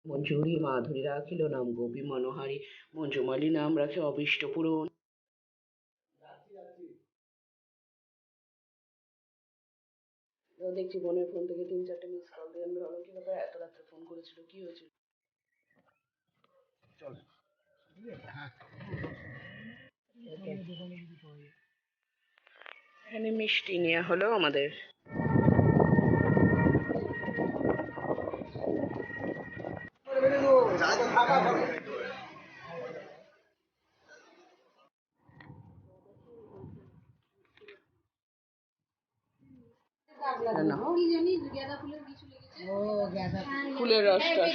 মঞ্জুরি মাধুরী রাখিল নাম গোপী মনোহারী, মঞ্জুমালী নাম রাখে অভীষ্ট পূরণ। দেখছি বোনের ফোন থেকে 3-4টে মিস কল দিয়ে আমি ভাবলাম কি ব্যাপার এত রাত্রে ফোন করেছিল, কি হয়েছিল। এখানে মিষ্টি নেওয়া হলো আমাদের। ফুলের রসটা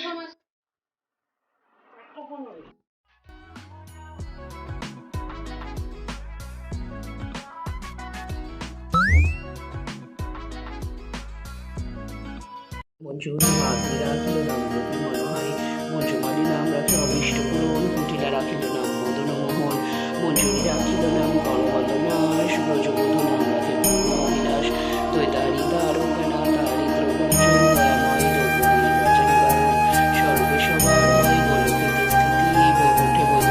মঞ্জুরি মাধুরী রাখিল নাম গোপী মনোহারী, মঞ্জুমালী নাম রাখে অভীষ্ট পূরণ। কুটিলা রাখিল নাম মদন মোহন, মঞ্জুরি রাখিল নাম গণবন্দনাশ, ব্রজবধূ নাম রাখে পূর্ণ অভিলাষ। দ্বৈতারি দ্বারকানা দারিদ্র মোচন, দয়াময় দ্রৌপদী রচনী বারণ, সর্বে সবার হয় গোলকেতে স্থিতি বৈকুণ্ঠে বৈ।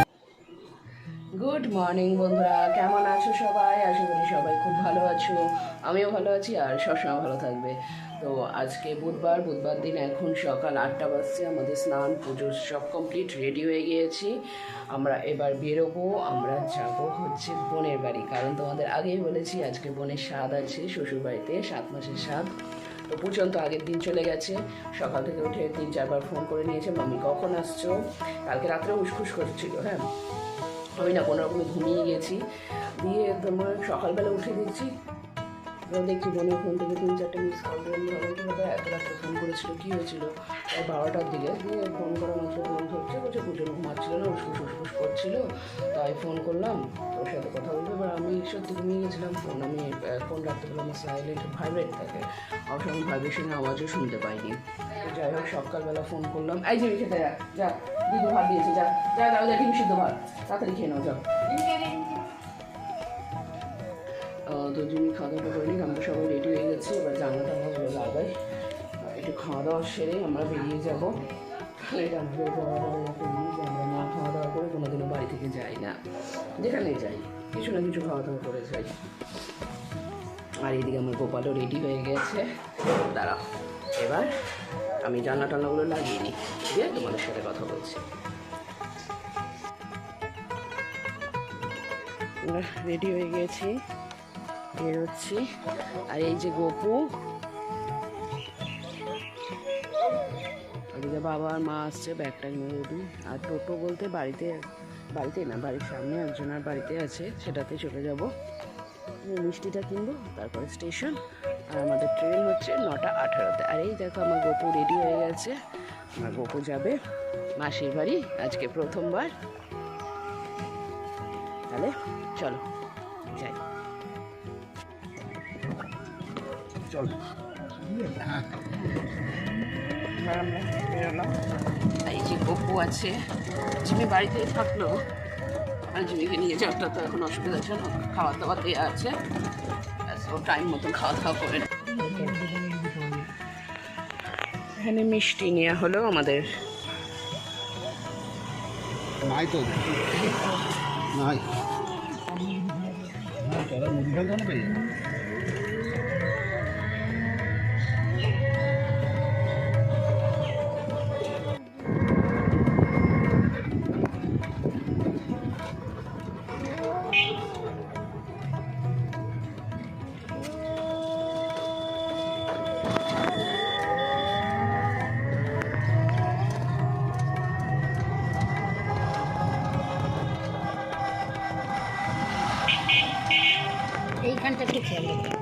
গুড মর্নিং বন্ধুরা, কেমন আছো সবাই? আশা করি সবাই খুব ভালো আছো, আমিও ভালো আছি আর সবসময় ভালো থাকবে। তো আজকে বুধবার দিন এখন সকাল 8টা বাজছে, আমাদের স্নান পুজো সব কমপ্লিট, রেডি হয়ে গিয়েছি। আমরা এবার বেরোবো, আমরা যাব হচ্ছে বোনের বাড়ি, কারণ তোমাদের আগেই বলেছি আজকে বোনের স্বাদ আছে শ্বশুর বাড়িতে, 7 মাসের স্বাদ। তো পর্যন্ত আগের দিন চলে গেছে, সকাল থেকে উঠে 3-4বার ফোন করে নিয়েছে, মাম্মি কখন আসছো। কালকে রাত্রে উসখুস করছিল, হ্যাঁ আমি না কোনো রকমে ঘুমিয়ে গেছি, দিয়ে তোমার সকালবেলা উঠে দিচ্ছি, দেখছি বোনের ফোন থেকে 3-4টে মিস কল দিয়ে আমি ভাবলাম কি ব্যাপার এত রাত্রে ফোন করেছিল, কী হয়েছিল। 12টার দিকে দিয়ে ফোন করা মাত্র ফোন ধরছে, বলছে পুজোর ঘুমাচ্ছিল না, উসফুস করছিল, তাই ফোন করলাম ওর সাথে কথা বলবো। এবার আমি সত্যি ঘুমিয়ে গেছিলাম, আমি ফোন রাখতে পারলাম, আমার সাইলেন্ট ভাইব্রেট থাকে, অবশ্য আমি ভাইব্রেশনের আওয়াজও শুনতে পাইনি। তো যাই হোক সকালবেলা ফোন করলাম, এই যে খেতে যা দিদু ভাত দিয়েছে, যা যা যাও যা ডিম সিদ্ধ ভাত তাড়াতাড়ি খেয়ে নাও যাও। তো যিনি খাওয়া দাওয়া করিনি, আমরা সবাই রেডি হয়ে গেছি, এবার জানলা টানলাগুলো লাগাই, একটু খাওয়া দাওয়া সেরে আমরা বেরিয়ে যাবো। এটা আমাদের যাওয়া একটা জিনিস, আমরা না খাওয়া দাওয়া করে কোনোদিনও বাড়ি থেকে যাই না, যেখানে যাই কিছু না কিছু খাওয়া দাওয়া করে যাই। আর এদিকে আমার গোপালও রেডি হয়ে গেছে, দাঁড়াও এবার আমি জানলা টানলাগুলো লাগিয়ে নিই, দিয়ে তোমাদের সাথে কথা বলছি। আমরা রেডি হয়ে গেছি, বেরোচ্ছি। আর এই যে গোপু, ওদিকে বাবা আর মা আসছে, ব্যাগটা নিয়ে রেডি। আর টোটো বলতে বাড়িতে না, বাড়ির সামনে একজনের বাড়িতে আছে, সেটাতে চলে যাব, মিষ্টিটা কিনবো, তারপরে স্টেশন। আর আমাদের ট্রেন হচ্ছে 9টা 18-তে। আর এই দেখো আমার গোপু রেডি হয়ে গেছে, আমার গোপু যাবে মাসির বাড়ি আজকে প্রথমবার। তাহলে চলো যাই, চলো আমরা বেরোলাম। এই যে গপু আছে, জিমি বাড়িতেই থাকলো, আর জিমিকে নিয়ে যাওয়াটা তো এখন অসুবিধা আছে না, খাওয়া দাওয়া দেওয়া আছে, ও টাইম মতন খাওয়া দাওয়া করে। এখানে মিষ্টি নেওয়া হলো আমাদের। নাই তো নাই এইখানটা একটু খেয়াল রাখবেন।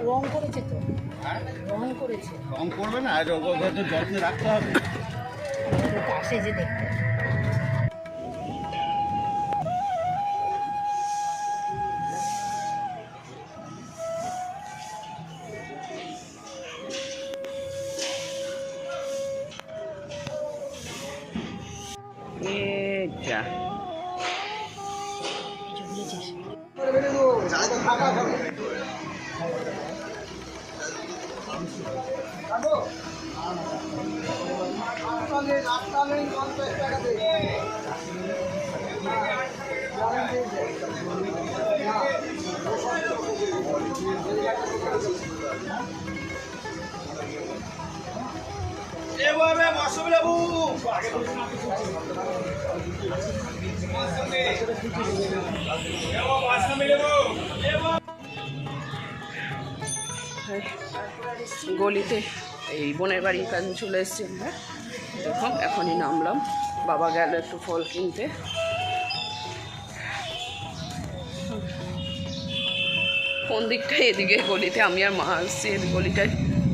রং করেছে তো, রং করেছে, রং করবে না, যত্নে রাখতে হবে, আসে যে দেখতে। যা গলিতে এই বোনের বাড়ির কাছে চলে এসেছি আমরা। দেখুন এখনই নামলাম, বাবা গেল একটু ফল কিনতে। কোন দিকটা? এদিকে গলিতে আমি আর মা আসছি, গলিটায়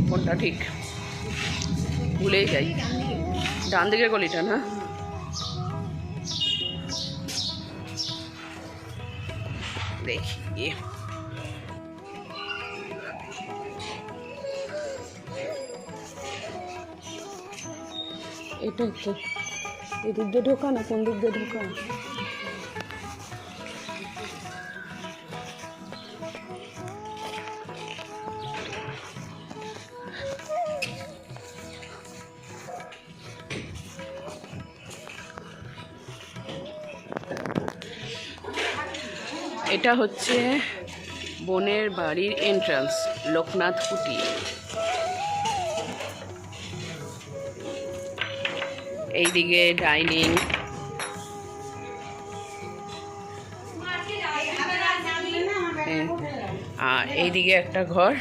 কোনটা ঠিক ভুলেই যাই। ডান দিকের গলিটা না? দেখি এটা তো এদিক দিয়ে ঢোকা না, কোন দিক দিয়ে ঢোকা? এটা হচ্ছে বোনের বাড়ির এন্ট্রান্স, লোকনাথ কুটি। এইদিকে ডাইনিং, আর এইদিকে একটা ঘর,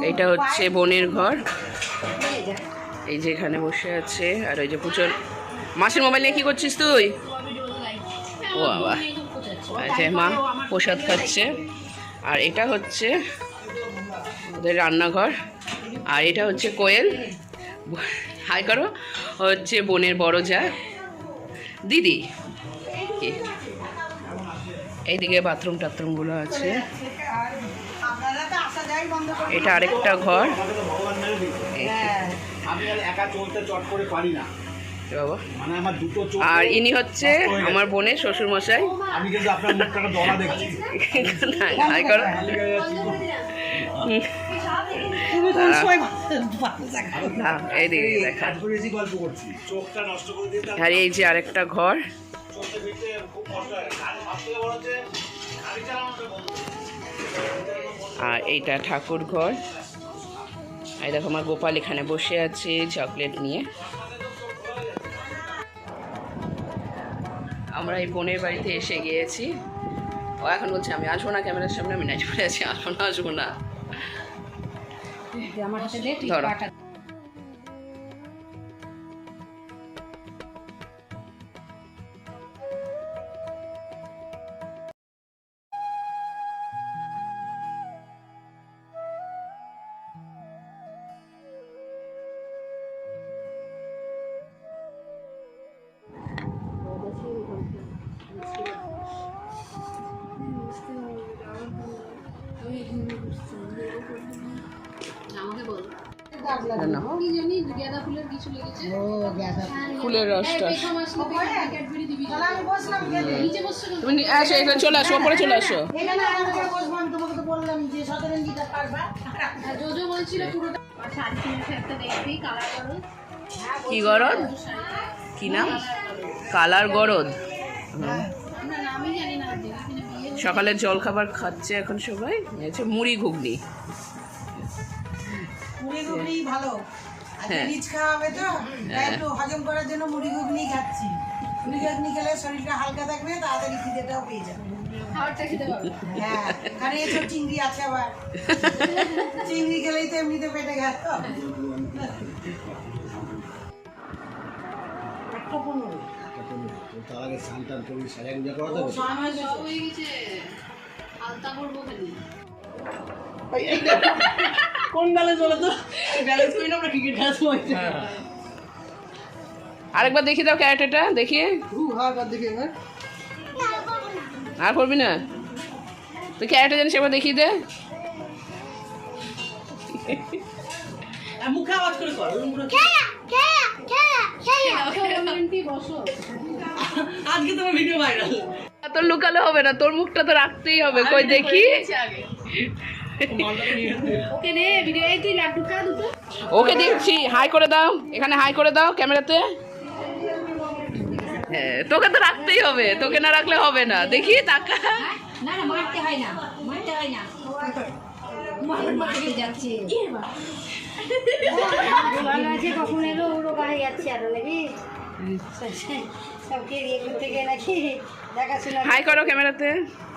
এটা হচ্ছে বোনের ঘর। এই যে এখানে বসে আছে, আর ওই যে পুজোর মাসির মোবাইল নিয়ে কি করছিস তুই? ও বাবা, আচ্ছা মা প্রসাদ খাচ্ছে। আর এটা হচ্ছে ওদের রান্নাঘর, আর এটা হচ্ছে কোয়েল, হাই করো, হচ্ছে বোনের বড় যা দিদি। এইদিকে বাথরুম টাথরুমগুলো আছে। এটা আরেকটা ঘর। আর ইনি হচ্ছে আমার বোনের শ্বশুর মশাই। আর এই যে আরেকটা ঘর, আর এইটা ঠাকুর ঘর। এই দেখো আমার গোপাল এখানে বসে আছে চকলেট নিয়ে। আমরা এই বোনের বাড়িতে এসে গিয়েছি। ও এখন বলছে আমি আসবো না ক্যামেরার সামনে, আমি নাই চলে আছি, আসবো না। ধরো ফুলের রসটা তুমি আসো, এখানে চলে আসো, ওপরে চলে আসো। কি গরদ? কি নাম? কালার গরদ। সকালের জল খাবার খাচ্ছে এখন সবাই, মুড়ি ঘুগনি। মুড়ি ঘুগনি ভালো, রিচ খাওয়া হবে তো, একটু হজম করার জন্য মুড়ি ঘুগনি খাচ্ছি। মুড়ি ঘুগনি খেলে শরীরটা হালকা থাকবে, তাড়াতাড়ি খিদেটাও পেয়ে যাবে। হ্যাঁ, আর এসব চিংড়ি আছে আবার, চিংড়ি খেলেই তো এমনিতে পেটে গেল। কোন ব্যালেন্স বলো তো? ব্যালেন্স করি না আমরা, ক্রিকেট খেলার সময়। আরেকবার দেখি দাও ক্যারেক্টারটা, দেখিয়ে। আর করবি না তুই ক্যারেক্টার জানিস, একবার দেখিয়ে দে। মুখে আওয়াজ করে কর। আজকে তোমার ভিডিও ভাইরাল। তোর লুকালে হবে না, তোর মুখটা তো রাখতেই হবে। কই দেখি, ওকে নে ভিডিও, এই তুই লাড্ডু খা দুটো। ওকে দেখছি। হাই করে দাও, এখানে হাই করে দাও ক্যামেরাতে। হ্যাঁ, তোকে তো রাখতেই হবে, তোকে না রাখলে হবে না। দেখি তাকা। না না মারতে হয় না, মারতে হয় না। মারতে যাচ্ছে ভালো আছে, কখন এলো ওরও গায়ে যাচ্ছে আরো নাকি সবকে ইয়ে করতে গিয়ে নাকি দেখাশোনা। হাই করো ক্যামেরাতে।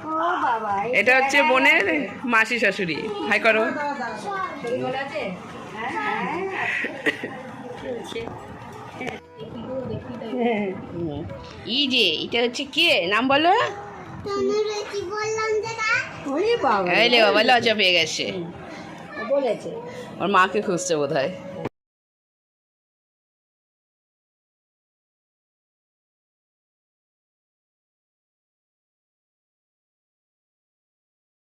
ও বাবা, এটা হচ্ছে বোনের মাসি শাশুড়ি। হাই করো। শরীর ভালো আছে? ই যে এটা হচ্ছে কে, নাম বলো। ওরে বাবা, এই লে বাবা, লজ্জা পেয়ে গেছে। বলেছে ওর মাকে খুঁজছে বোধ হয়।